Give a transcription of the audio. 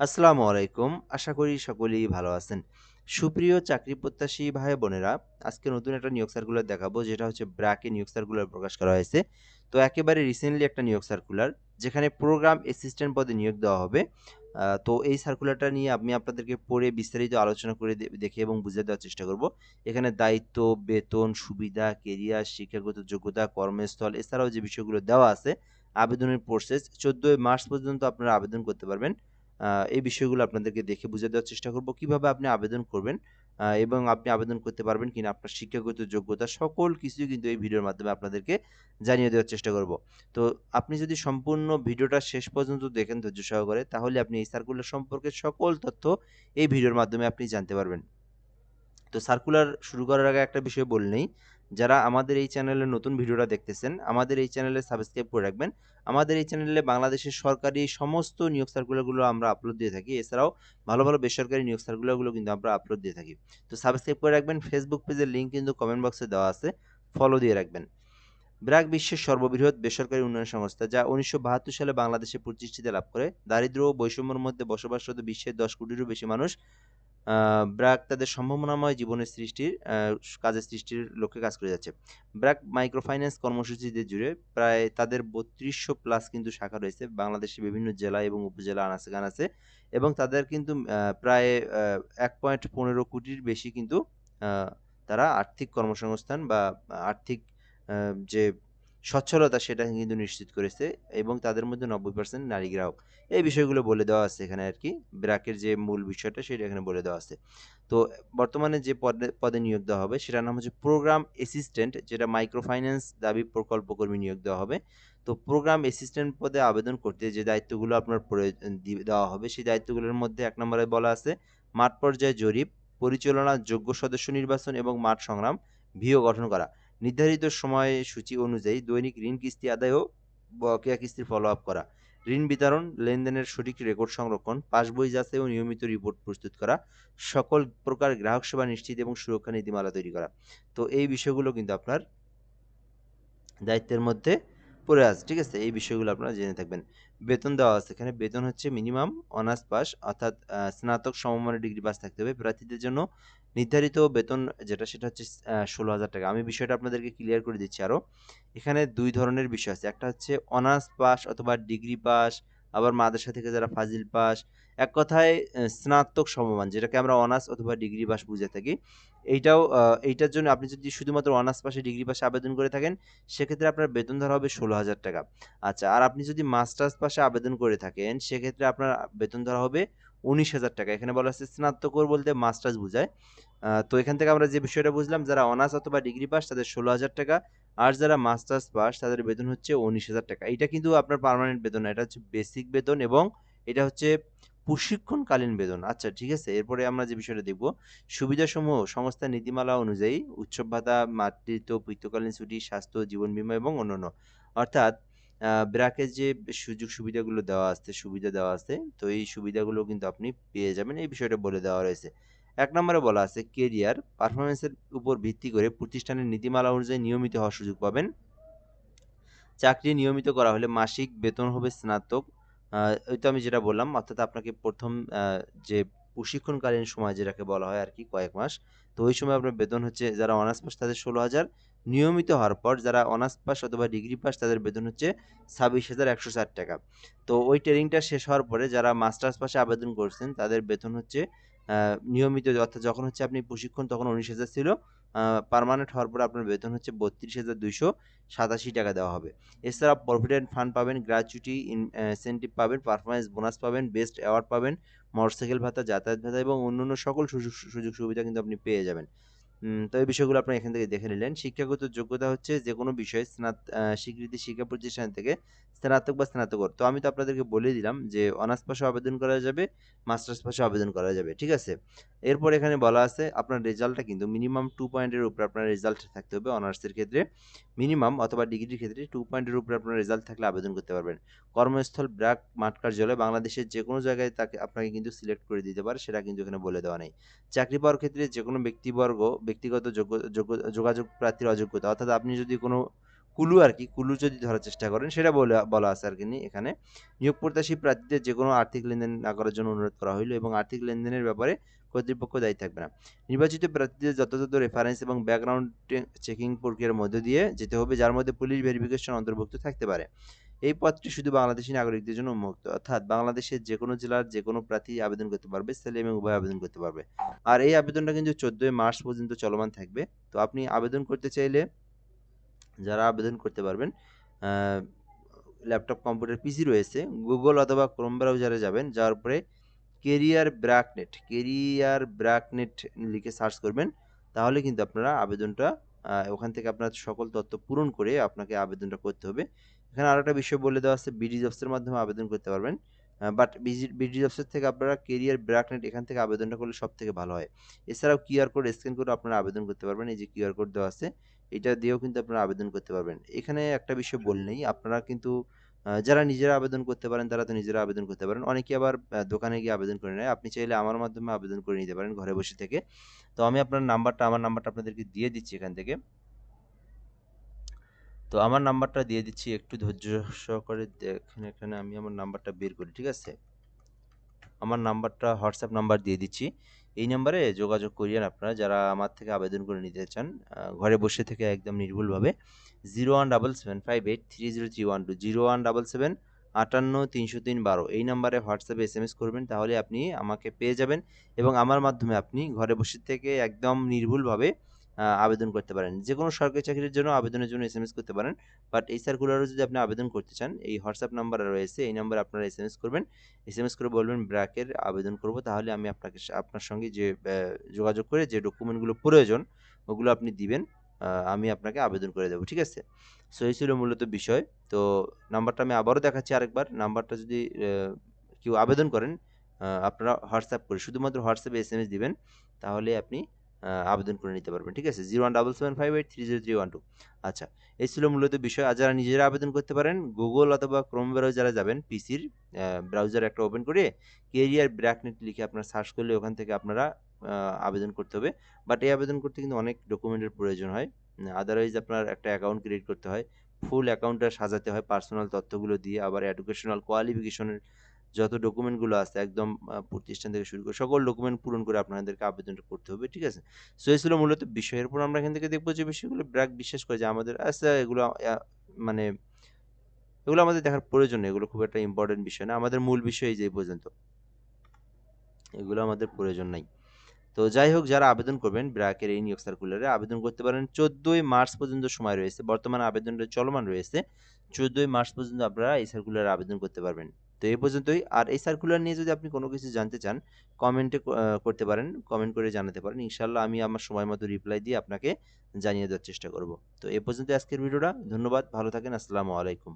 আসসালামু আলাইকুম। আশা করি সকলেই ভালো আছেন। সুপ্রিয় চাকরি প্রত্যাশী ভাই বোনেরা, আজকে নতুন একটা নিয়োগ সার্কুলার দেখাবো যেটা হচ্ছে ব্র্যাকে নিয়োগ সার্কুলার প্রকাশ করা হয়েছে। তো একেবারে রিসেন্টলি একটা নিয়োগ সার্কুলার যেখানে প্রোগ্রাম অ্যাসিস্ট্যান্ট পদে নিয়োগ দেওয়া হবে। তো এই সার্কুলারটা নিয়ে আমি আপনাদেরকে পড়ে বিস্তারিত আলোচনা করে দেখে এবং বুঝিয়ে দেওয়ার চেষ্টা করব। এখানে দায়িত্ব, বেতন, সুবিধা, কেরিয়ার, শিক্ষাগত যোগ্যতা, কর্মস্থল এছাড়াও যে বিষয়গুলো দেওয়া আছে, আবেদনের প্রসেস ১৪ মার্চ পর্যন্ত আপনারা আবেদন করতে পারবেন। এই বিষয়গুলো আপনাদেরকে দেখে বুঝিয়ে দেওয়ার চেষ্টা করব। কিভাবে আপনি আবেদন করবেন এবং আপনি আবেদন করতে পারবেন কিনা, আপনার শিক্ষাগত যোগ্যতা সকল কিছুই কিন্তু এই ভিডিওর মাধ্যমে আপনাদেরকে জানিয়ে দেওয়ার চেষ্টা করব। তো আপনি যদি সম্পূর্ণ ভিডিওটা শেষ পর্যন্ত দেখেন ধৈর্য সহকারে, তাহলে আপনি এই সার্কুলার সম্পর্কে সকল তথ্য এই ভিডিওর মাধ্যমে আপনি জানতে পারবেন। তো সার্কুলার শুরু করার আগে একটা বিষয় বলে নেই, যারা আমাদের এই চ্যানেলে নতুন ভিডিওটা দেখতেছেন, আমাদের এই চ্যানেলে সাবস্ক্রাইব করে রাখবেন। আমাদের এই চ্যানেলে বাংলাদেশের সরকারি সমস্ত নিয়োগ সার্কুলারগুলো আমরা আপলোড দিয়ে থাকি। এছাড়াও ভালো, ভালো বেসরকারি নিয়োগ সার্কুলারগুলো কিন্তু আমরা আপলোড দিয়ে থাকি। তো সাবস্ক্রাইব করে রাখবেন। ফেসবুক পেজের লিঙ্ক কিন্তু কমেন্ট বক্সে দেওয়া আছে। ফলো দিয়ে রাখবেন। ব্র্যাক বিশ্বের সর্ববৃহৎ বেসরকারি উন্নয়ন সংস্থা, যা ১৯৭২ সালে বাংলাদেশে প্রতিষ্ঠিত লাভ করে। দারিদ্র্য ও বৈষম্যের মধ্যে বসবাসরত বিশ্বের ১০ কোটিরও বেশি মানুষ ব্র্যাক তাদের সম্ভাবনাময় জীবনের কাজের সৃষ্টির লক্ষ্যে কাজ করে যাচ্ছে। ব্র্যাক মাইক্রোফাইন্যান্স কর্মসূচিতে জুড়ে প্রায় তাদের ৩২০০ প্লাস কিন্তু শাখা রয়েছে বাংলাদেশের বিভিন্ন জেলা এবং উপজেলা আনাচে-কানাচে, এবং তাদের কিন্তু প্রায় ১.১৫ কোটির বেশি কিন্তু আ তারা আর্থিক কর্মসংস্থান বা আর্থিক আ যে সচ্ছলতা সেটা কিন্তু নিশ্চিত করেছে, এবং তাদের মধ্যে ৯০% নারী গ্রাহক। এই বিষয়গুলো বলে দেওয়া আছে এখানে আরকি। ব্র্যাকের যে মূল বিষয়টা সেটা এখানে বলে দেওয়া আছে। তো বর্তমানে যে পদে পদে নিয়োগ দেওয়া হবে সেটার নাম হচ্ছে প্রোগ্রাম অ্যাসিস্ট্যান্ট, যেটা মাইক্রোফাইন্যান্স দাবি প্রকল্প কর্মী নিয়োগ দেওয়া হবে। তো প্রোগ্রাম অ্যাসিস্ট্যান্ট পদে আবেদন করতে যে দায়িত্বগুলো আপনার দেওয়া হবে, সেই দায়িত্বগুলোর মধ্যে ১ নম্বরে বলা আছে মাঠ পর্যায়ে জরিপ, পরিচালনা, যোগ্য সদস্য নির্বাচন এবং মাঠ সংগ্রাম, ভিও গঠন করা। নির্ধারিত সময়সূচি অনুযায়ী দৈনিক ঋণ কিস্তি আদায় ও বকেয়া কিস্তির ফলো-আপ করা। ঋণ বিতরণ, লেনদেনের সঠিক রেকর্ড সংরক্ষণ, পাসবই যাচাই ও নিয়মিত রিপোর্ট প্রস্তুত করা, সকল প্রকার গ্রাহক সেবা নিশ্চিত এবং সুরক্ষা নীতিমালা তৈরি করা। তো এই বিষয়গুলো কিন্তু আপনার দায়িত্বের মধ্যে পড়ে আছে। ঠিক আছে? এই বিষয়গুলো আপনারা জেনে থাকবেন। বেতন দেওয়া আছে এখানে। বেতন হচ্ছে মিনিমাম অনার্স পাস অর্থাৎ স্নাতক সমমানের ডিগ্রি পাস থাকতে হবে। প্রার্থীদের জন্য নির্ধারিত বেতন যেটা সেটা হচ্ছে ১৬,০০০ টাকা। আমি বিষয়টা আপনাদেরকে ক্লিয়ার করে দিচ্ছি আরো। এখানে ২ ধরনের বিষয় আছে। একটা হচ্ছে অনার্স পাস অথবা ডিগ্রি পাস, আবার মাদ্রাসা থেকে যারা ফাজিল পাস। এক কথায় স্নাতক সমমান, যেটাকে আমরা অনার্স অথবা ডিগ্রি পাস বুঝে থাকি। এইটার জন্য আপনি যদি শুধুমাত্র অনার্স পাশে ডিগ্রি পাশে আবেদন করে থাকেন, সেক্ষেত্রে আপনার বেতন ধরা হবে ১৬,০০০ টাকা। আচ্ছা, আর আপনি যদি মাস্টার্স পাশে আবেদন করে থাকেন, সেক্ষেত্রে আপনার বেতন ধরা হবে ১৯,০০০ টাকা। এখানে বলা হচ্ছে স্নাতকোত্তর বলতে মাস্টার্স বুঝায়। তো এখান থেকে আমরা যে বিষয়টা বুঝলাম, যারা অনার্স অথবা ডিগ্রি পাস তাদের ১৬,০০০ টাকা, আর যারা মাস্টার্স পাস তাদের বেতন হচ্ছে ১৯,০০০ টাকা। এইটা কিন্তু আপনার পার্মানেন্ট বেতন না, এটা হচ্ছে বেসিক বেতন, এবং এটা হচ্ছে প্রশিক্ষণকালীন বেতন। আচ্ছা, ঠিক আছে? এরপরে আমরা যে বিষয়টা দেখব, সুবিধাসমূহ সংস্থার নীতিমালা অনুযায়ী উৎসব ভাতা, পিতৃকালীন ছুটি, স্বাস্থ্য, জীবন বীমা এবং অন্যান্য। অর্থাৎ ব্র্যাকের যে সুযোগ সুবিধাগুলো সুবিধা দেওয়া আছে, তো এই সুবিধাগুলো কিন্তু আপনি পেয়ে যাবেন। এই বিষয়টা বলে দেওয়া রয়েছে। ১ নম্বরে বলা আছে কেরিয়ার পারফরম্যান্সের উপর ভিত্তি করে প্রতিষ্ঠানের নীতিমালা অনুযায়ী নিয়মিত হওয়ার সুযোগ পাবেন। চাকরি নিয়মিত করা হলে মাসিক বেতন হবে স্নাতক। আ ওই তো আমি যেটা বললাম, অর্থাৎ আপনাকে ১ম যে প্রশিক্ষণকালীন সময় যেটাকে বলা হয় আরকি, কয়েক মাস। তো ওই সময় আপনার বেতন হচ্ছে, যারা অনার্স পাস তাদের ১৬,০০০, নিয়মিত হওয়ার পর যারা অনার্স পাস অথবা ডিগ্রি পাস তাদের বেতন হচ্ছে ২৬,১৬০ টাকা। তো ওই ট্রেনিংটা শেষ হওয়ার পরে যারা মাস্টার্স পাশে আবেদন করছেন তাদের বেতন হচ্ছে আ নিয়মিত, অর্থাৎ যখন হচ্ছে আপনি প্রশিক্ষণ তখন ১৯,০০০ ছিল। আ পার্মানেন্ট হওয়ার পরে আপনার বেতন হচ্ছে ৩২,২৮৭ টাকা দেওয়া হবে। এছাড়া প্রভিডেন্ট ফান্ড পাবেন, গ্র্যাচুইটি, ইনসেনটিভ পাবেন, পারফরম্যান্স বোনাস পাবেন, বেস্ট অ্যাওয়ার্ড পাবেন, মোটরসাইকেল ভাতা, যাতায়াত ভাতা এবং অন্যান্য সকল সুযোগ সুবিধা কিন্তু আপনি পেয়ে যাবেন। তো এই বিষয়গুলো আপনারা এখান থেকে দেখে নিলেন। শিক্ষাগত যোগ্যতা হচ্ছে যেকোনো বিষয়ে স্বীকৃতি শিক্ষা প্রতিষ্ঠান থেকে স্নাতক বা স্নাতকোত্তর। তো আমি তো আপনাদেরকে বলে দিলাম যে অনার্স পাশেও আবেদন করা যাবে, মাস্টার্স পাশেও আবেদন করা যাবে। ঠিক আছে? এরপর এখানে বলা আছে আপনার রেজাল্টটা কিন্তু মিনিমাম 2 পয়েন্টের উপরে আপনার রেজাল্ট থাকতে হবে অনার্সের ক্ষেত্রে। মিনিমাম অথবা ডিগ্রির ক্ষেত্রে 2 পয়েন্টের উপরে আপনার রেজাল্ট থাকলে আবেদন করতে পারবেন। কর্মস্থল ব্র্যাক মাঠ কার্যালয় বাংলাদেশের যেকোনো জায়গায় আপনাকে কিন্তু সিলেক্ট করে দিতে পারে, সেটা কিন্তু এখানে বলে দেওয়া নেই। চাকরি পাওয়ার ক্ষেত্রে যেকোনো ব্যক্তিগত যোগাযোগ প্রার্থীর অযোগ্যতা, অর্থাৎ আপনি যদি কোনো কুলু আর কি, কুলু যদি ধরার চেষ্টা করেন সেটা বলা আছে আর কি এখানে। নিয়োগ প্রত্যাশী প্রার্থীদের যে কোনো আর্থিক লেনদেন না করার জন্য অনুরোধ করা হইল এবং আর্থিক লেনদেনের ব্যাপারে কর্তৃপক্ষ দায়ী থাকবে না। নির্বাচিত প্রার্থীদের যথাযথ রেফারেন্স এবং ব্যাকগ্রাউন্ড চেকিং প্রক্রিয়ার মধ্য দিয়ে যেতে হবে, যার মধ্যে পুলিশ ভেরিফিকেশন অন্তর্ভুক্ত থাকতে পারে। এই পদটি শুধু বাংলাদেশী নাগরিকদের জন্য উন্মুক্ত, অর্থাৎ বাংলাদেশের যে কোনো জেলার যে কোনো প্রার্থী আবেদন করতে পারবে, ছেলে এবং উভয় আবেদন করতে পারবে। আর এই আবেদনটা কিন্তু 14 মার্চ পর্যন্ত চলমান থাকবে। তো আপনি আবেদন করতে চাইলে যারা আবেদন করতে পারবেন, ল্যাপটপ, কম্পিউটার, পিসি রয়েছে, গুগল অথবা ক্রোম ব্রাউজারে যাবেন, যাওয়ার পরে কেরিয়ার ব্র্যাকনেট লিখে সার্চ করবেন। তাহলে কিন্তু আপনারা আবেদনটা ওখান থেকে আপনার সকল তথ্য পূরণ করে আপনাকে আবেদনটা করতে হবে। এখানে আরও একটা বিষয় বলে দেওয়া আছে, বিডি জবসের মাধ্যমে আবেদন করতে পারবেন, বাট বিডি জবসের থেকে আপনারা কেরিয়ার ব্র্যাকনেট এখান থেকে আবেদনটা করলে সব থেকে ভালো হয়। এছাড়াও কিউআর কোড স্ক্যান করে আপনারা আবেদন করতে পারবেন। এই যে কিউআর কোড দেওয়া আছে, এটা দিয়েও কিন্তু আপনারা আবেদন করতে পারবেন। এখানে একটা বিষয় বললেই আপনারা কিন্তু যারা নিজেরা আবেদন করতে পারেন তারা তো নিজেরা আবেদন করতে পারেন। অনেকে আবার দোকানে গিয়ে আবেদন করে নেয়। আপনি চাইলে আমার মাধ্যমে আবেদন করে নিতে পারেন ঘরে বসে থেকে। তো আমি আমার নাম্বারটা আপনাদেরকে দিয়ে দিচ্ছি এখান থেকে। তো আমার নাম্বারটা দিয়ে দিচ্ছি, একটু ধৈর্য সহকারে দেখেন। এখানে আমি আমার নাম্বারটা বের করি, ঠিক আছে? আমার নাম্বারটা হোয়াটসঅ্যাপ নাম্বার দিয়ে দিচ্ছি। এই নাম্বারে যোগাযোগ করিয়েন আপনারা যারা আমার থেকে আবেদন করে নিতে চান, ঘরে বসে থেকে একদম নির্ভুলভাবে। 01775830312, 01775830312 এই নাম্বারে হোয়াটসঅ্যাপে এসএমএস করবেন, তাহলে আপনি আমাকে পেয়ে যাবেন এবং আমার মাধ্যমে আপনি ঘরে বসে থেকে একদম নির্ভুলভাবে আবেদন করতে পারেন। যে কোনো সরকারি চাকরির জন্য আবেদনের জন্য এসএমএস করতে পারেন। বাট এই সার্কুলারও যদি আপনি আবেদন করতে চান, এই হোয়াটসঅ্যাপ নাম্বার রয়েছে, এই নাম্বারে আপনারা এসএমএস করবেন। এসএমএস করে বলবেন ব্র্যাকের আবেদন করব, তাহলে আমি আপনার সঙ্গে যে যোগাযোগ করে যে ডকুমেন্টগুলো প্রয়োজন ওগুলো আপনি দিবেন, আমি আপনাকে আবেদন করে দেবো, ঠিক আছে? সো এই ছিল মূলত বিষয়। তো নাম্বারটা আমি আবারও দেখাচ্ছি আরেকবার। নাম্বারটা যদি কেউ আবেদন করেন, আপনারা হোয়াটসঅ্যাপ করে শুধুমাত্র হোয়াটসঅ্যাপে এসএমএস দিবেন, তাহলে আপনি আবেদন করে নিতে পারবেন, ঠিক আছে? 01775830312। আচ্ছা, এই ছিল মূলত বিষয়। আর যারা নিজেরা আবেদন করতে পারেন, গুগল অথবা ক্রোম ব্রাউজারে যাবেন, পিসির ব্রাউজার একটা ওপেন করে কেরিয়ার ব্র্যাকনেট লিখে আপনারা সার্চ করলে ওখান থেকে আপনারা আবেদন করতে হবে। বাট এই আবেদন করতে কিন্তু অনেক ডকুমেন্টের প্রয়োজন হয়। আদারওয়াইজ আপনার একটা অ্যাকাউন্ট ক্রিয়েট করতে হয়, ফুল অ্যাকাউন্টটা সাজাতে হয় পার্সোনাল তথ্যগুলো দিয়ে, আবার এডুকেশনাল কোয়ালিফিকেশনের যত ডকুমেন্টগুলো আছে একদম প্রতিষ্ঠান থেকে শুরু করে সকল ডকুমেন্ট পূরণ করে আপনাদেরকে আবেদনটা করতে হবে, ঠিক আছে? সো এই ছিল মূলত বিষয়। এরপর আমরা এখান থেকে দেখবো যে বিষয়গুলো ব্র্যাক বিশ্বাস করে যে আমাদের আচ্ছা এগুলো মানে এগুলো আমাদের দেখার প্রয়োজন নেই, এগুলো খুব একটা ইম্পর্টেন্ট বিষয় না। আমাদের মূল বিষয় এই যে এই পর্যন্ত, এগুলো আমাদের প্রয়োজন নাই। তো যাই হোক, যারা আবেদন করবেন ব্র্যাকের এই নিয়োগ সার্কুলারে আবেদন করতে পারেন। 14ই মার্চ পর্যন্ত সময় রয়েছে, বর্তমানে আবেদনটা চলমান রয়েছে। 14ই মার্চ পর্যন্ত আপনারা এই সার্কুলারে আবেদন করতে পারবেন। তো এই পর্যন্তই। আর এই সার্কুলার নিয়ে যদি আপনি কোনো কিছু জানতে চান, কমেন্টে করতে পারেন, কমেন্ট করে জানাতে পারেন। ইনশাল্লাহ আমি আমার সময় মতো রিপ্লাই দিয়ে আপনাকে জানিয়ে দেওয়ার চেষ্টা করব। তো এই পর্যন্ত আজকের ভিডিওটা। ধন্যবাদ, ভালো থাকেন, আসসালামু আলাইকুম।